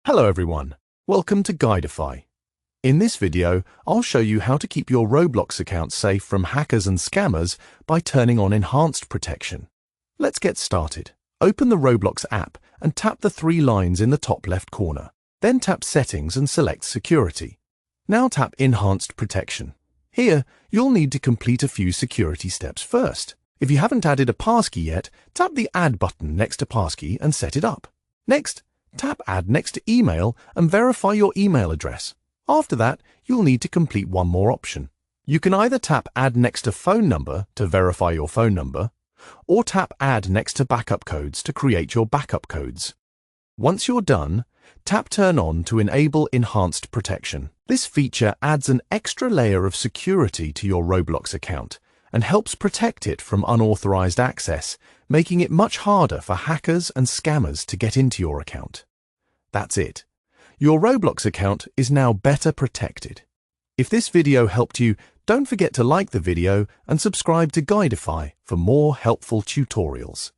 Hello everyone, welcome to Guidify. In this video, I'll show you how to keep your Roblox account safe from hackers and scammers by turning on enhanced protection. Let's get started. Open the Roblox app and tap the three lines in the top left corner. Then tap Settings and select Security. Now tap Enhanced Protection. Here, you'll need to complete a few security steps first. If you haven't added a passkey yet, tap the Add button next to passkey and set it up. Next, tap Add next to Email and verify your email address. After that, you'll need to complete one more option. You can either tap Add next to Phone Number to verify your phone number, or tap Add next to Backup Codes to create your backup codes. Once you're done, tap Turn On to enable Enhanced Protection. This feature adds an extra layer of security to your Roblox account and helps protect it from unauthorized access, making it much harder for hackers and scammers to get into your account. That's it. Your Roblox account is now better protected. If this video helped you, don't forget to like the video and subscribe to Guidify for more helpful tutorials.